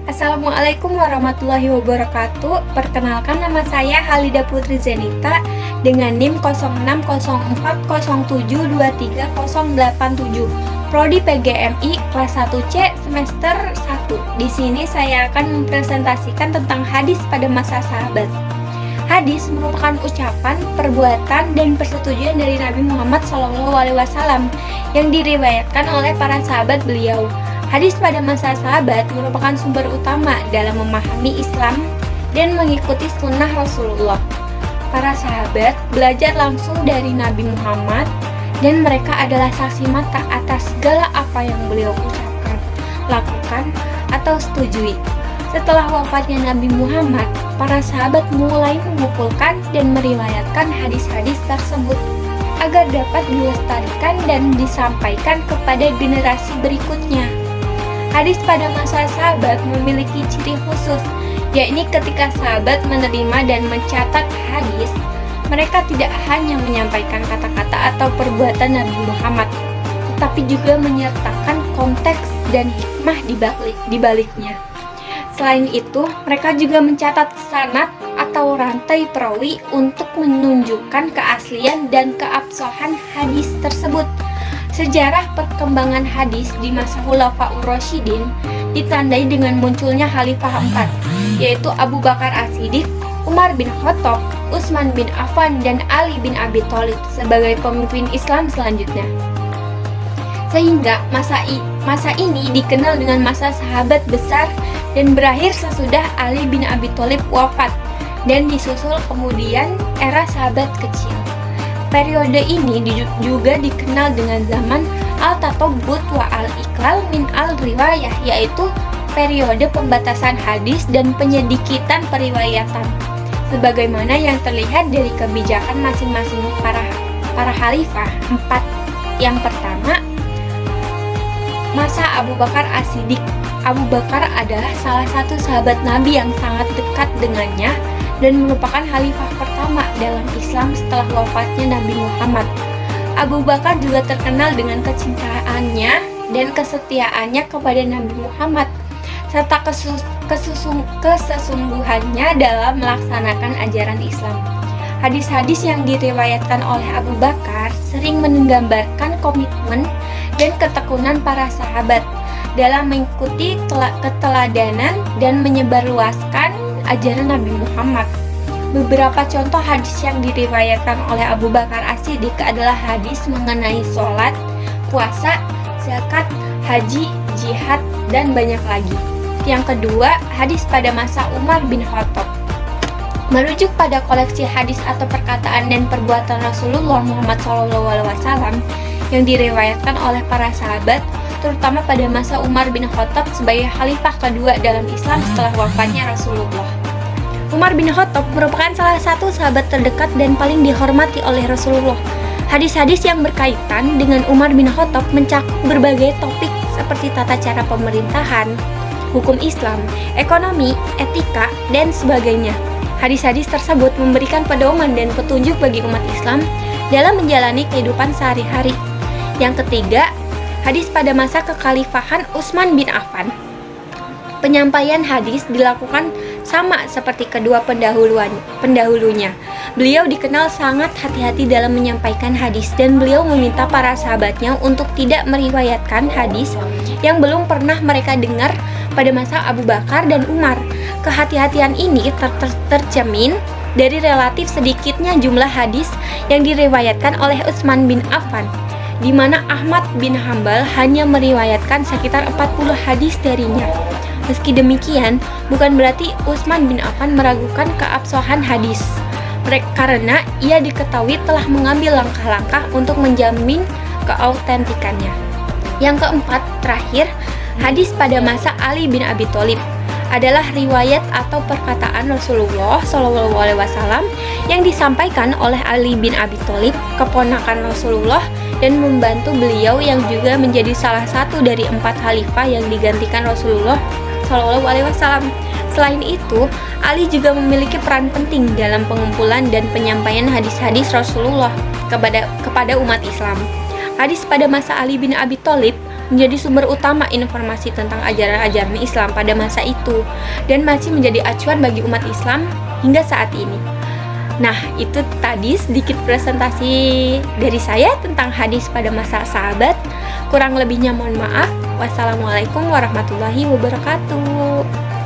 Assalamualaikum warahmatullahi wabarakatuh. Perkenalkan, nama saya Halida Putri Zenita dengan NIM 060407230087, Prodi PGMI kelas 1C semester 1. Di sini saya akan mempresentasikan tentang hadis pada masa sahabat. Hadis merupakan ucapan, perbuatan, dan persetujuan dari Nabi Muhammad SAW yang diriwayatkan oleh para sahabat beliau. Hadis pada masa sahabat merupakan sumber utama dalam memahami Islam dan mengikuti sunnah Rasulullah. Para sahabat belajar langsung dari Nabi Muhammad dan mereka adalah saksi mata atas segala apa yang beliau ucapkan, lakukan, atau setujui. Setelah wafatnya Nabi Muhammad, para sahabat mulai mengumpulkan dan meriwayatkan hadis-hadis tersebut agar dapat dilestarikan dan disampaikan kepada generasi berikutnya. Hadis pada masa sahabat memiliki ciri khusus, yakni ketika sahabat menerima dan mencatat hadis, mereka tidak hanya menyampaikan kata-kata atau perbuatan Nabi Muhammad, tetapi juga menyertakan konteks dan hikmah di baliknya. Selain itu, mereka juga mencatat sanad atau rantai perawi untuk menunjukkan keaslian dan keabsahan hadis tersebut. Sejarah perkembangan hadis di masa Khulafaur Rasyidin ditandai dengan munculnya Khalifah 4, yaitu Abu Bakar As-Siddiq, Umar bin Khattab, Utsman bin Affan, dan Ali bin Abi Thalib sebagai pemimpin Islam selanjutnya. Sehingga masa ini dikenal dengan masa sahabat besar dan berakhir sesudah Ali bin Abi Thalib wafat dan disusul kemudian era sahabat kecil. Periode ini juga dikenal dengan zaman Al-Tatabbut wa Al-Iqlal min Al-Riwayah, yaitu periode pembatasan hadis dan penyedikitan periwayatan, sebagaimana yang terlihat dari kebijakan masing-masing para khalifah 4. Yang pertama, masa Abu Bakar As-Siddiq. Abu Bakar adalah salah satu sahabat Nabi yang sangat dekat dengannya dan merupakan khalifah pertama dalam Islam setelah wafatnya Nabi Muhammad. Abu Bakar juga terkenal dengan kecintaannya dan kesetiaannya kepada Nabi Muhammad, serta kesesungguhannya dalam melaksanakan ajaran Islam. Hadis-hadis yang diriwayatkan oleh Abu Bakar sering menggambarkan komitmen dan ketekunan para sahabat dalam mengikuti keteladanan dan menyebarluaskan ajaran Nabi Muhammad. Beberapa contoh hadis yang diriwayatkan oleh Abu Bakar As-Siddiq adalah hadis mengenai sholat, puasa, zakat, haji, jihad, dan banyak lagi. Yang kedua, hadis pada masa Umar bin Khattab. Merujuk pada koleksi hadis atau perkataan dan perbuatan Rasulullah Muhammad SAW yang diriwayatkan oleh para sahabat, terutama pada masa Umar bin Khattab sebagai khalifah kedua dalam Islam setelah wafatnya Rasulullah. Umar bin Khattab merupakan salah satu sahabat terdekat dan paling dihormati oleh Rasulullah. Hadis-hadis yang berkaitan dengan Umar bin Khattab mencakup berbagai topik seperti tata cara pemerintahan, hukum Islam, ekonomi, etika, dan sebagainya. Hadis-hadis tersebut memberikan pedoman dan petunjuk bagi umat Islam dalam menjalani kehidupan sehari-hari. Yang ketiga, hadis pada masa kekhalifahan Utsman bin Affan. Penyampaian hadis dilakukan sama seperti kedua pendahulunya. Beliau dikenal sangat hati-hati dalam menyampaikan hadis dan beliau meminta para sahabatnya untuk tidak meriwayatkan hadis yang belum pernah mereka dengar pada masa Abu Bakar dan Umar. Kehati-hatian ini tercermin dari relatif sedikitnya jumlah hadis yang diriwayatkan oleh Utsman bin Affan, di mana Ahmad bin Hambal hanya meriwayatkan sekitar 40 hadis darinya. Meski demikian, bukan berarti Utsman bin Affan meragukan keabsahan hadis, karena ia diketahui telah mengambil langkah-langkah untuk menjamin keautentikannya. Yang keempat, terakhir, hadis pada masa Ali bin Abi Thalib adalah riwayat atau perkataan Rasulullah SAW yang disampaikan oleh Ali bin Abi Thalib, keponakan Rasulullah, dan membantu beliau yang juga menjadi salah satu dari 4 khalifah yang digantikan Rasulullah SAW. Selain itu, Ali juga memiliki peran penting dalam pengumpulan dan penyampaian hadis-hadis Rasulullah kepada umat Islam. Hadis pada masa Ali bin Abi Thalib menjadi sumber utama informasi tentang ajaran-ajaran Islam pada masa itu dan masih menjadi acuan bagi umat Islam hingga saat ini. Nah, itu tadi sedikit presentasi dari saya tentang hadis pada masa sahabat. Kurang lebihnya mohon maaf. Wassalamualaikum warahmatullahi wabarakatuh.